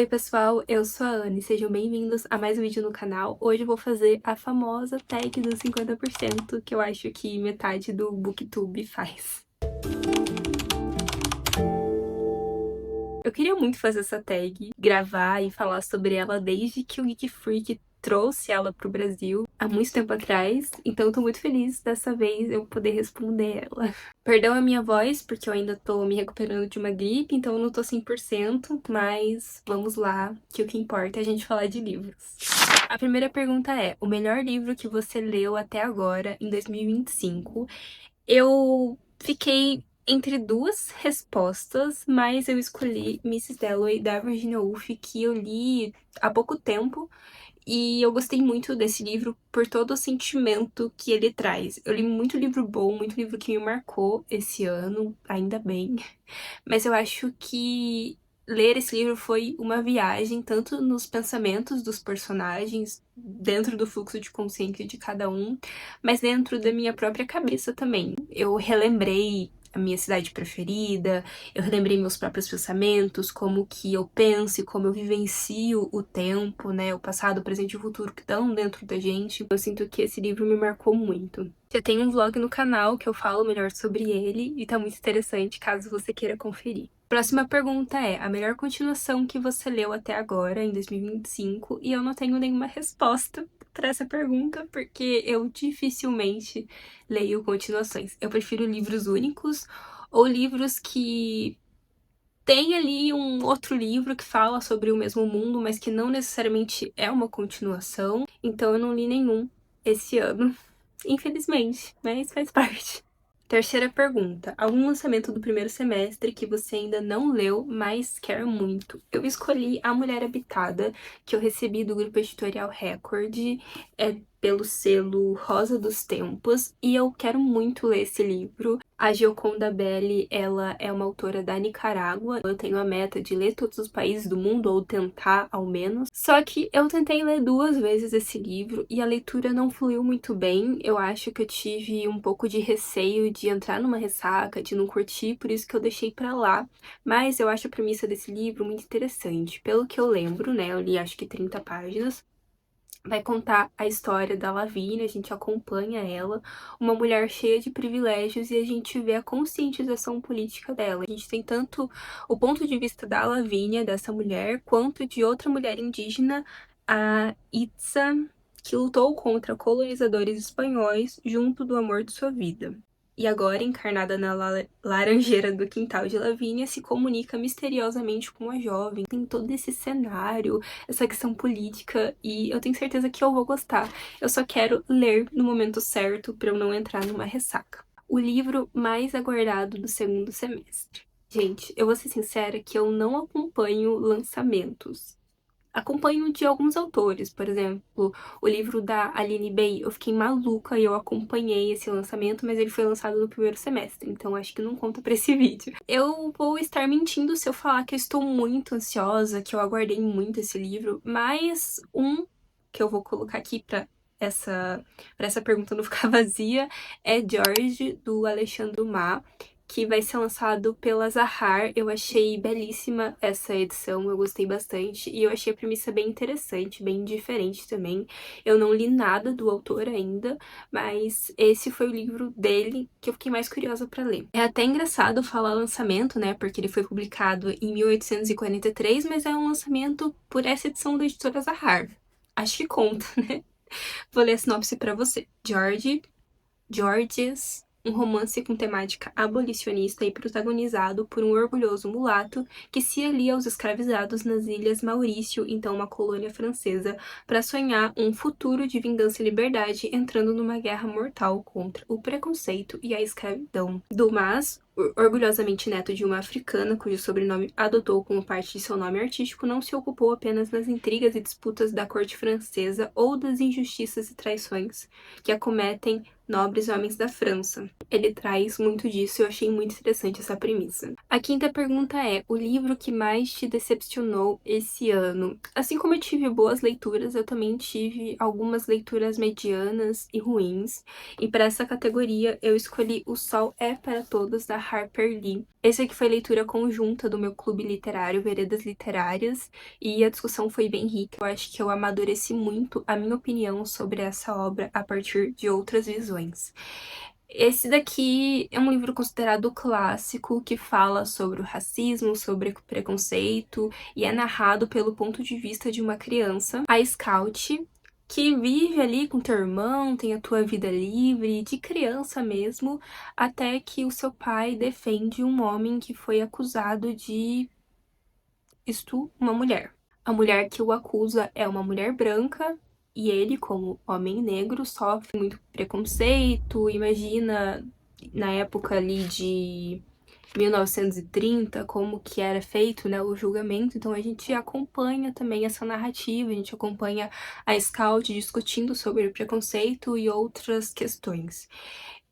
Oi pessoal, eu sou a Anne, sejam bem-vindos a mais um vídeo no canal. Hoje eu vou fazer a famosa tag dos 50% que eu acho que metade do Booktube faz. Eu queria muito fazer essa tag, gravar e falar sobre ela desde que o Geek Freak trouxe ela pro Brasil, há muito tempo atrás, então eu tô muito feliz dessa vez eu poder responder ela. Perdão a minha voz, porque eu ainda tô me recuperando de uma gripe, então eu não tô 100%, mas vamos lá, que o que importa é a gente falar de livros. A primeira pergunta é, o melhor livro que você leu até agora, em 2025? Eu fiquei entre duas respostas, mas eu escolhi Mrs. Dalloway, da Virginia Woolf, que eu li há pouco tempo, e eu gostei muito desse livro por todo o sentimento que ele traz. Eu li muito livro bom, muito livro que me marcou esse ano, ainda bem. Mas eu acho que ler esse livro foi uma viagem, tanto nos pensamentos dos personagens, dentro do fluxo de consciência de cada um, mas dentro da minha própria cabeça também. Eu relembrei a minha cidade preferida, eu relembrei meus próprios pensamentos, como que eu penso e como eu vivencio o tempo, né, o passado, o presente e o futuro que estão dentro da gente. Eu sinto que esse livro me marcou muito. Já tem um vlog no canal que eu falo melhor sobre ele e tá muito interessante caso você queira conferir. Próxima pergunta é, a melhor continuação que você leu até agora, em 2025, e eu não tenho nenhuma resposta para essa pergunta, porque eu dificilmente leio continuações. Eu prefiro livros únicos ou livros que tem ali um outro livro que fala sobre o mesmo mundo, mas que não necessariamente é uma continuação. Então eu não li nenhum esse ano, infelizmente, mas faz parte. Terceira pergunta. Algum lançamento do primeiro semestre que você ainda não leu, mas quer muito? Eu escolhi A Mulher Habitada, que eu recebi do grupo editorial Record, pelo selo Rosa dos Tempos, e eu quero muito ler esse livro. A Gioconda Belli, ela é uma autora da Nicarágua. Eu tenho a meta de ler todos os países do mundo, ou tentar ao menos. Só que eu tentei ler 2 vezes esse livro e a leitura não fluiu muito bem. Eu acho que eu tive um pouco de receio de entrar numa ressaca, de não curtir, por isso que eu deixei pra lá. Mas eu acho a premissa desse livro muito interessante. Pelo que eu lembro, né, eu li acho que 30 páginas. Vai contar a história da Lavínia, a gente acompanha ela, uma mulher cheia de privilégios, e a gente vê a conscientização política dela. A gente tem tanto o ponto de vista da Lavínia, dessa mulher, quanto de outra mulher indígena, a Itza, que lutou contra colonizadores espanhóis junto do amor de sua vida. E agora, encarnada na laranjeira do quintal de Lavínia, se comunica misteriosamente com uma jovem. Tem todo esse cenário, essa questão política, e eu tenho certeza que eu vou gostar. Eu só quero ler no momento certo para eu não entrar numa ressaca. O livro mais aguardado do segundo semestre. Gente, eu vou ser sincera que eu não acompanho lançamentos. Acompanho de alguns autores, por exemplo, o livro da Aline Bay, eu fiquei maluca e eu acompanhei esse lançamento, mas ele foi lançado no primeiro semestre, então acho que não conta pra esse vídeo. Eu vou estar mentindo se eu falar que eu estou muito ansiosa, que eu aguardei muito esse livro, mas um que eu vou colocar aqui pra essa pergunta não ficar vazia é George, do Alexandre Dumas, que vai ser lançado pela Zahar. Eu achei belíssima essa edição, eu gostei bastante, e eu achei a premissa bem interessante, bem diferente também. Eu não li nada do autor ainda, mas esse foi o livro dele que eu fiquei mais curiosa pra ler. É até engraçado falar lançamento, né, porque ele foi publicado em 1843, mas é um lançamento por essa edição da editora Zahar. Acho que conta, né? Vou ler a sinopse pra você. Georges, um romance com temática abolicionista e protagonizado por um orgulhoso mulato que se alia aos escravizados nas Ilhas Maurício, então uma colônia francesa, para sonhar um futuro de vingança e liberdade, entrando numa guerra mortal contra o preconceito e a escravidão. Dumas, orgulhosamente neto de uma africana cujo sobrenome adotou como parte de seu nome artístico, não se ocupou apenas das intrigas e disputas da corte francesa ou das injustiças e traições que acometem Nobres Homens da França. Ele traz muito disso e eu achei muito interessante essa premissa. A quinta pergunta é: o livro que mais te decepcionou esse ano? Assim como eu tive boas leituras, eu também tive algumas leituras medianas e ruins. E para essa categoria eu escolhi O Sol é para Todos, da Harper Lee. Esse aqui foi leitura conjunta do meu clube literário, Veredas Literárias, e a discussão foi bem rica. Eu acho que eu amadureci muito a minha opinião sobre essa obra a partir de outras visões. Esse daqui é um livro considerado clássico, que fala sobre o racismo, sobre o preconceito, e é narrado pelo ponto de vista de uma criança, a Scout, que vive ali com teu irmão, tem a tua vida livre, de criança mesmo, até que o seu pai defende um homem que foi acusado de estuprar uma mulher. A mulher que o acusa é uma mulher branca, e ele, como homem negro, sofre muito preconceito. Imagina, na época ali de 1930, como que era feito, né, o julgamento. Então a gente acompanha também essa narrativa, a gente acompanha a Scout discutindo sobre o preconceito e outras questões.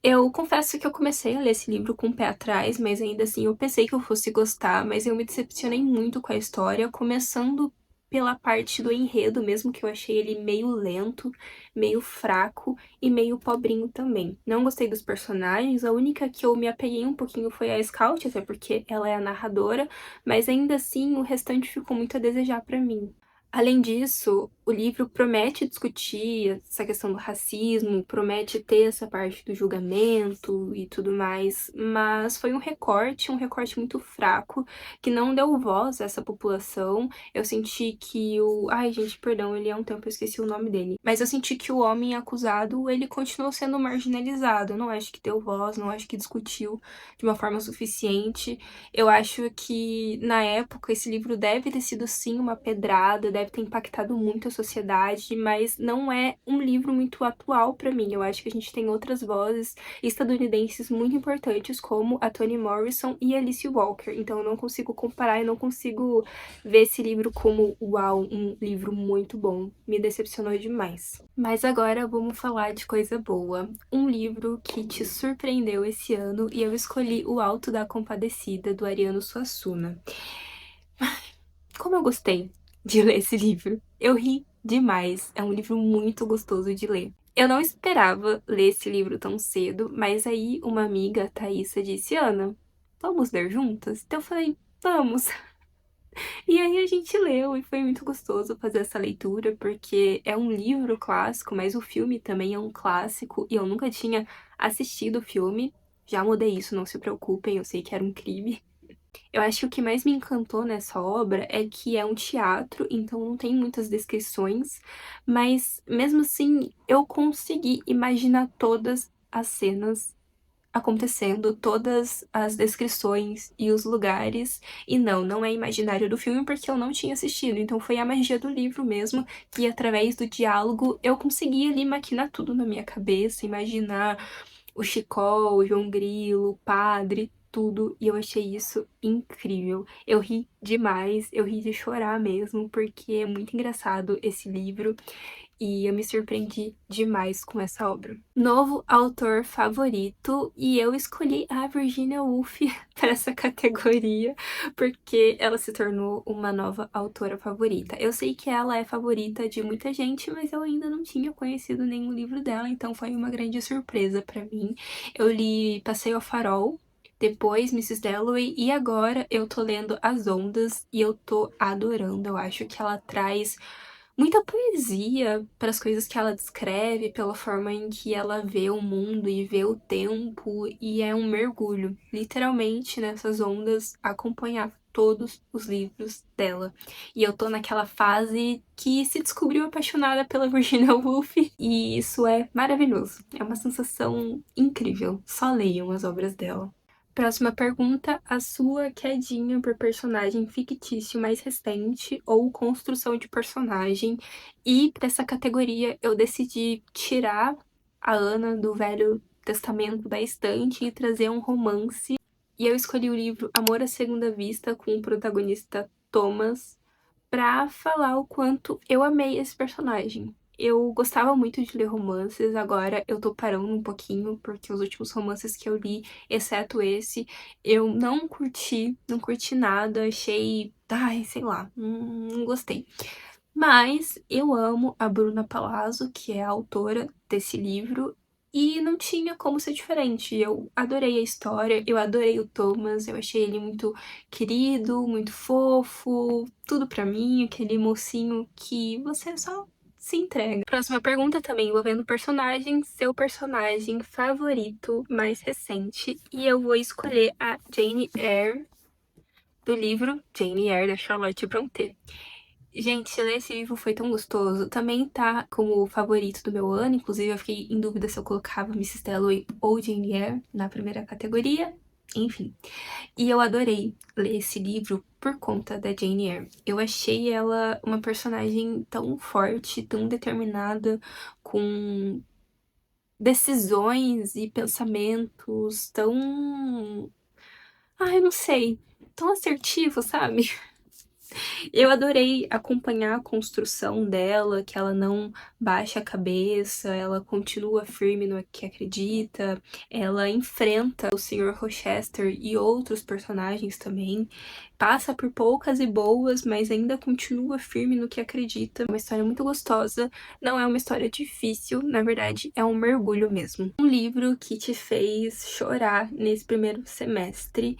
Eu confesso que eu comecei a ler esse livro com o pé atrás, mas ainda assim eu pensei que eu fosse gostar, mas eu me decepcionei muito com a história, começando pela parte do enredo mesmo, que eu achei ele meio lento, meio fraco e meio pobrinho também. Não gostei dos personagens, a única que eu me apeguei um pouquinho foi a Scout, até porque ela é a narradora, mas ainda assim o restante ficou muito a desejar pra mim. Além disso, o livro promete discutir essa questão do racismo, promete ter essa parte do julgamento e tudo mais, mas foi um recorte muito fraco, que não deu voz a essa população. Eu senti que o... Ai, gente, perdão, ele é um tempo, eu esqueci o nome dele. Mas eu senti que o homem acusado, ele continuou sendo marginalizado. Eu não acho que deu voz, não acho que discutiu de uma forma suficiente. Eu acho que, na época, esse livro deve ter sido, sim, uma pedrada, deve ter impactado muito a sociedade, mas não é um livro muito atual pra mim. Eu acho que a gente tem outras vozes estadunidenses muito importantes, como a Toni Morrison e a Alice Walker. Então eu não consigo comparar, eu não consigo ver esse livro como, uau, um livro muito bom. Me decepcionou demais. Mas agora vamos falar de coisa boa. Um livro que te surpreendeu esse ano, e eu escolhi O Alto da Compadecida, do Ariano Suassuna. Como eu gostei de ler esse livro. Eu ri demais. É um livro muito gostoso de ler. Eu não esperava ler esse livro tão cedo, mas aí uma amiga, a Thaisa, disse: Ana, vamos ler juntas? Então eu falei: vamos. E aí a gente leu e foi muito gostoso fazer essa leitura, porque é um livro clássico, mas o filme também é um clássico e eu nunca tinha assistido o filme. Já mudei isso, não se preocupem, eu sei que era um crime. Eu acho que o que mais me encantou nessa obra é que é um teatro, então não tem muitas descrições, mas mesmo assim eu consegui imaginar todas as cenas acontecendo, todas as descrições e os lugares. E não é imaginário do filme porque eu não tinha assistido, então foi a magia do livro mesmo, que através do diálogo eu consegui ali maquinar tudo na minha cabeça, imaginar o Chicó, o João Grilo, o padre, tudo, e eu achei isso incrível. Eu ri demais, eu ri de chorar mesmo, porque é muito engraçado esse livro e eu me surpreendi demais com essa obra. Novo autor favorito, e eu escolhi a Virginia Woolf para essa categoria, porque ela se tornou uma nova autora favorita. Eu sei que ela é favorita de muita gente, mas eu ainda não tinha conhecido nenhum livro dela, então foi uma grande surpresa para mim. Eu li Passeio ao Farol, depois Mrs. Dalloway, e agora eu tô lendo As Ondas e eu tô adorando. Eu acho que ela traz muita poesia para as coisas que ela descreve, pela forma em que ela vê o mundo e vê o tempo, e é um mergulho, literalmente, nessas ondas, acompanhar todos os livros dela. E eu tô naquela fase que se descobriu apaixonada pela Virginia Woolf, e isso é maravilhoso. É uma sensação incrível. Só leiam as obras dela. Próxima pergunta: a sua quedinha por personagem fictício mais recente ou construção de personagem? E para essa categoria eu decidi tirar a Ana do Velho Testamento da estante e trazer um romance. E eu escolhi o livro Amor à Segunda Vista, com o protagonista Thomas, pra falar o quanto eu amei esse personagem. Eu gostava muito de ler romances, agora eu tô parando um pouquinho, porque os últimos romances que eu li, exceto esse, eu não curti nada, achei, ai, sei lá, não gostei. Mas eu amo a Bruna Palazzo, que é a autora desse livro, e não tinha como ser diferente. Eu adorei a história, eu adorei o Thomas, eu achei ele muito querido, muito fofo, tudo pra mim, aquele mocinho que você só se entrega. Próxima pergunta também envolvendo personagem, seu personagem favorito mais recente, e eu vou escolher a Jane Eyre do livro Jane Eyre da Charlotte Brontë. Gente, ler esse livro foi tão gostoso. Também tá como favorito do meu ano. Inclusive, eu fiquei em dúvida se eu colocava Mrs. Dalloway ou Jane Eyre na primeira categoria. Enfim. E eu adorei ler esse livro por conta da Jane Eyre. Eu achei ela uma personagem tão forte, tão determinada, com decisões e pensamentos tão... Ai, não sei. Tão assertivo, sabe? Eu adorei acompanhar a construção dela, que ela não baixa a cabeça, ela continua firme no que acredita, ela enfrenta o Sr. Rochester e outros personagens também, passa por poucas e boas, mas ainda continua firme no que acredita. É uma história muito gostosa, não é uma história difícil, na verdade é um mergulho mesmo. Um livro que te fez chorar nesse primeiro semestre.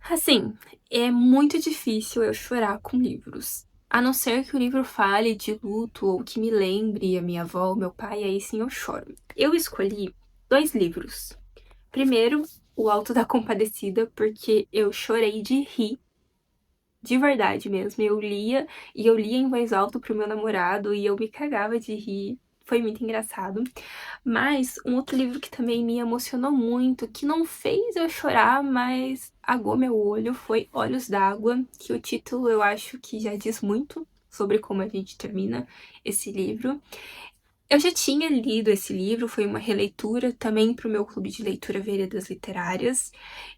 Assim, é muito difícil eu chorar com livros. A não ser que o livro fale de luto ou que me lembre a minha avó, meu pai, aí sim eu choro. Eu escolhi 2 livros. Primeiro, O Alto da Compadecida, porque eu chorei de rir, de verdade mesmo. Eu lia em voz alta pro meu namorado e eu me cagava de rir. Foi muito engraçado. Mas um outro livro que também me emocionou muito, que não fez eu chorar, mas aguou meu olho, foi Olhos d'Água, que o título eu acho que já diz muito sobre como a gente termina esse livro. Eu já tinha lido esse livro, foi uma releitura também para o meu clube de leitura Veredas Literárias,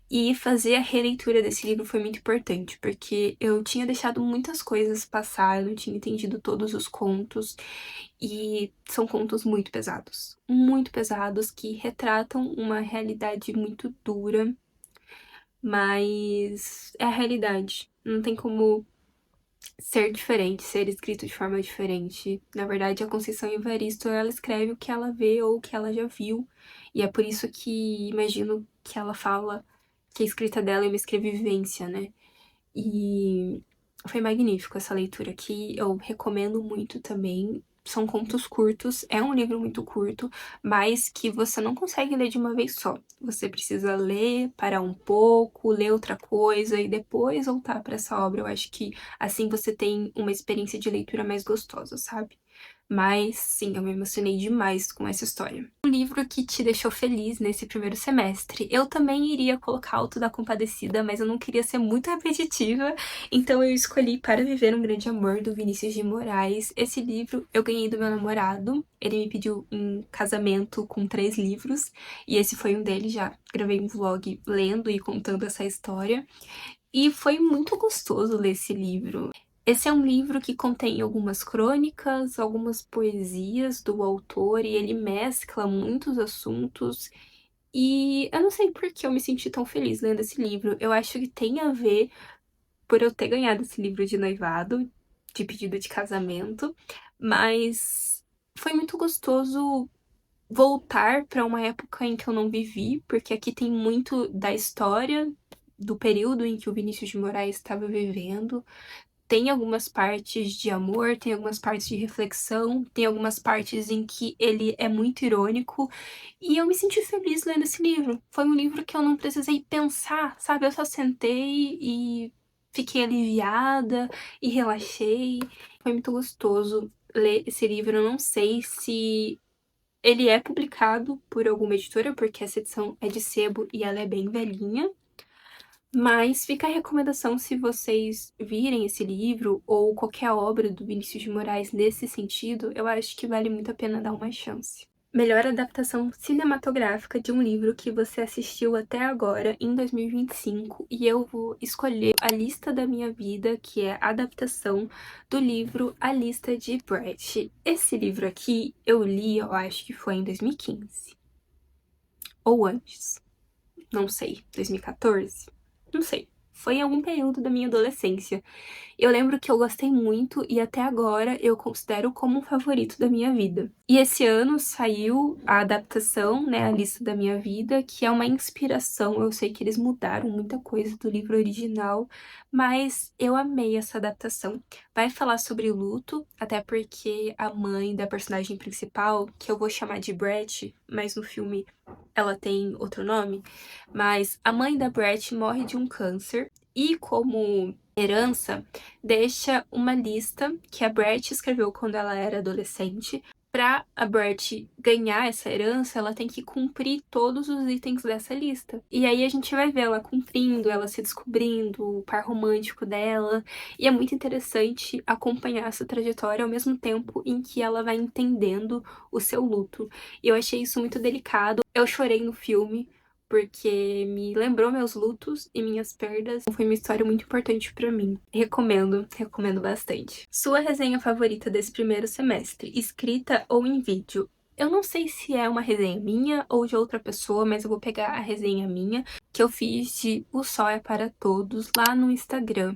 e fazer a releitura desse livro foi muito importante, porque eu tinha deixado muitas coisas passar, eu não tinha entendido todos os contos, e são contos muito pesados, que retratam uma realidade muito dura, mas é a realidade, não tem como ser diferente, ser escrito de forma diferente. Na verdade, a Conceição Evaristo, ela escreve o que ela vê ou o que ela já viu, e é por isso que imagino que ela fala que a escrita dela é uma escrevivência, né? E foi magnífico essa leitura aqui, eu recomendo muito também. São contos curtos, é um livro muito curto, mas que você não consegue ler de uma vez só. Você precisa ler, parar um pouco, ler outra coisa e depois voltar para essa obra. Eu acho que assim você tem uma experiência de leitura mais gostosa, sabe? Mas sim, eu me emocionei demais com essa história. Um livro que te deixou feliz nesse primeiro semestre. Eu também iria colocar Auto da Compadecida, mas eu não queria ser muito repetitiva, então eu escolhi Para Viver um Grande Amor, do Vinícius de Moraes. Esse livro eu ganhei do meu namorado, ele me pediu em casamento com 3 livros, e esse foi um deles já. Gravei um vlog lendo e contando essa história, e foi muito gostoso ler esse livro. Esse é um livro que contém algumas crônicas, algumas poesias do autor, e ele mescla muitos assuntos. E eu não sei por que eu me senti tão feliz lendo esse livro. Eu acho que tem a ver por eu ter ganhado esse livro de noivado, de pedido de casamento, mas foi muito gostoso voltar para uma época em que eu não vivi, porque aqui tem muito da história do período em que o Vinícius de Moraes estava vivendo. Tem algumas partes de amor, tem algumas partes de reflexão, tem algumas partes em que ele é muito irônico, e eu me senti feliz lendo esse livro. Foi um livro que eu não precisei pensar, sabe? Eu só sentei e fiquei aliviada e relaxei. Foi muito gostoso ler esse livro. Eu não sei se ele é publicado por alguma editora, porque essa edição é de sebo e ela é bem velhinha. Mas fica a recomendação, se vocês virem esse livro ou qualquer obra do Vinícius de Moraes nesse sentido, eu acho que vale muito a pena dar uma chance. Melhor adaptação cinematográfica de um livro que você assistiu até agora, em 2025, e eu vou escolher A Lista da Minha Vida, que é a adaptação do livro A Lista de Brett. Esse livro aqui eu li, eu acho que foi em 2015. Ou antes. Não sei. 2014? Não sei. Foi em algum período da minha adolescência. Eu lembro que eu gostei muito e até agora eu considero como um favorito da minha vida. E esse ano saiu a adaptação, né, A Lista da Minha Vida, que é uma inspiração. Eu sei que eles mudaram muita coisa do livro original, mas eu amei essa adaptação. Vai falar sobre luto, até porque a mãe da personagem principal, que eu vou chamar de Brett, mas no filme ela tem outro nome, mas a mãe da Brett morre de um câncer e como herança deixa uma lista que a Brett escreveu quando ela era adolescente. Pra a Brett ganhar essa herança, ela tem que cumprir todos os itens dessa lista. E aí a gente vai ver ela cumprindo, ela se descobrindo, o par romântico dela. E é muito interessante acompanhar essa trajetória ao mesmo tempo em que ela vai entendendo o seu luto. E eu achei isso muito delicado. Eu chorei no filme, porque me lembrou meus lutos e minhas perdas. Foi uma história muito importante pra mim. Recomendo, recomendo bastante. Sua resenha favorita desse primeiro semestre, escrita ou em vídeo? Eu não sei se é uma resenha minha ou de outra pessoa, mas eu vou pegar a resenha minha, que eu fiz de O Sol é para Todos, lá no Instagram.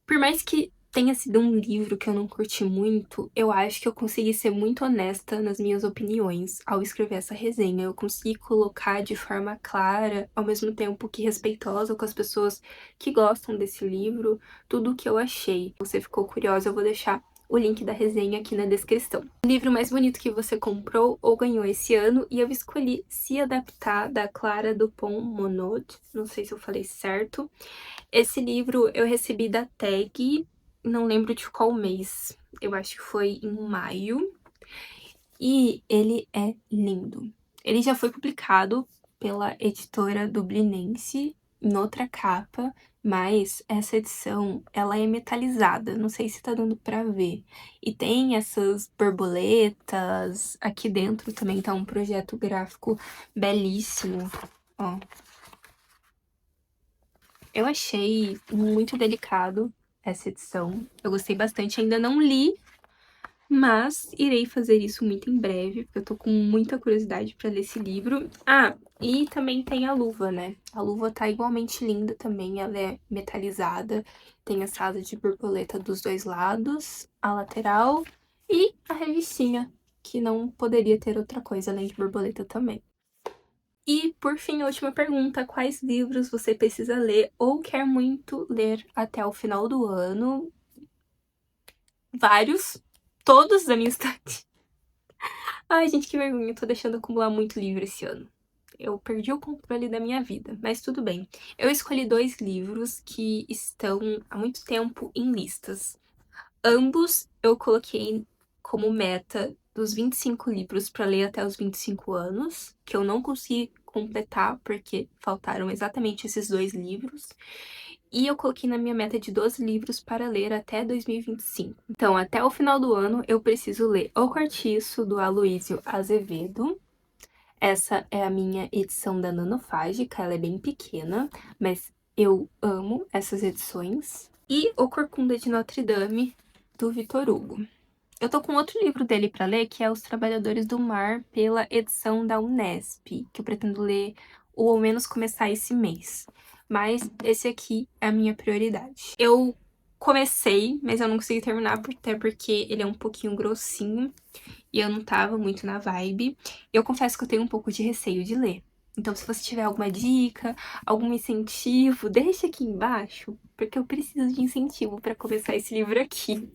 Por mais que tenha sido um livro que eu não curti muito, eu acho que eu consegui ser muito honesta nas minhas opiniões ao escrever essa resenha. Eu consegui colocar de forma clara, ao mesmo tempo que respeitosa com as pessoas que gostam desse livro, tudo o que eu achei. Se você ficou curiosa, eu vou deixar o link da resenha aqui na descrição. O livro mais bonito que você comprou ou ganhou esse ano, e eu escolhi Se Adaptar, da Clara Dupont-Monod, não sei se eu falei certo. Esse livro eu recebi da Tag, não lembro de qual mês, eu acho que foi em maio, e ele é lindo. Ele já foi publicado pela editora Dublinense em outra capa, mas essa edição, ela é metalizada, não sei se tá dando pra ver. E tem essas borboletas, aqui dentro também tá um projeto gráfico belíssimo, ó. Eu achei muito delicado essa edição. Eu gostei bastante, ainda não li, mas irei fazer isso muito em breve, porque eu tô com muita curiosidade pra ler esse livro. Ah, e também tem a luva, né? A luva tá igualmente linda também, ela é metalizada, tem essa asa de borboleta dos dois lados, a lateral e a revistinha, que não poderia ter outra coisa além de borboleta também. E, por fim, a última pergunta: quais livros você precisa ler ou quer muito ler até o final do ano? Vários, todos da minha estante. Ai, gente, que vergonha, eu tô deixando acumular muito livro esse ano. Eu perdi o controle da minha vida, mas tudo bem. Eu escolhi 2 livros que estão há muito tempo em listas. Ambos eu coloquei como meta dos 25 livros para ler até os 25 anos, que eu não consegui completar porque faltaram exatamente esses 2 livros. E eu coloquei na minha meta de 12 livros para ler até 2025. Então, até o final do ano, eu preciso ler O Cortiço, do Aloísio Azevedo. Essa é a minha edição da Nanofágica, ela é bem pequena, mas eu amo essas edições. E O Corcunda de Notre Dame, do Victor Hugo. Eu tô com outro livro dele pra ler, que é Os Trabalhadores do Mar, pela edição da Unesp, que eu pretendo ler ou ao menos começar esse mês. Mas esse aqui é a minha prioridade. Eu comecei, mas eu não consegui terminar, até porque ele é um pouquinho grossinho e eu não tava muito na vibe. Eu confesso que eu tenho um pouco de receio de ler. Então, se você tiver alguma dica, algum incentivo, deixa aqui embaixo, porque eu preciso de incentivo pra começar esse livro aqui.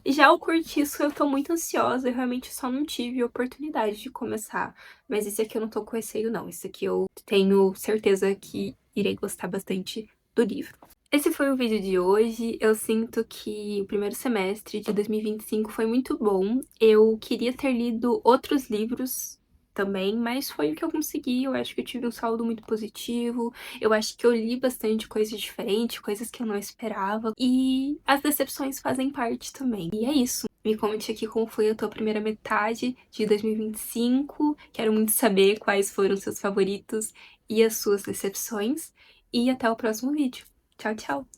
Já o Cortiço, eu tô muito ansiosa, eu realmente só não tive oportunidade de começar. Mas esse aqui eu não tô com receio, não. Esse aqui eu tenho certeza que irei gostar bastante do livro. Esse foi o vídeo de hoje. Eu sinto que o primeiro semestre de 2025 foi muito bom. Eu queria ter lido outros livros também, mas foi o que eu consegui. Eu acho que eu tive um saldo muito positivo. Eu acho que eu li bastante coisas diferentes, coisas que eu não esperava. E as decepções fazem parte também. E é isso. Me conte aqui como foi a tua primeira metade de 2025. Quero muito saber quais foram os seus favoritos e as suas decepções. E até o próximo vídeo. Tchau, tchau!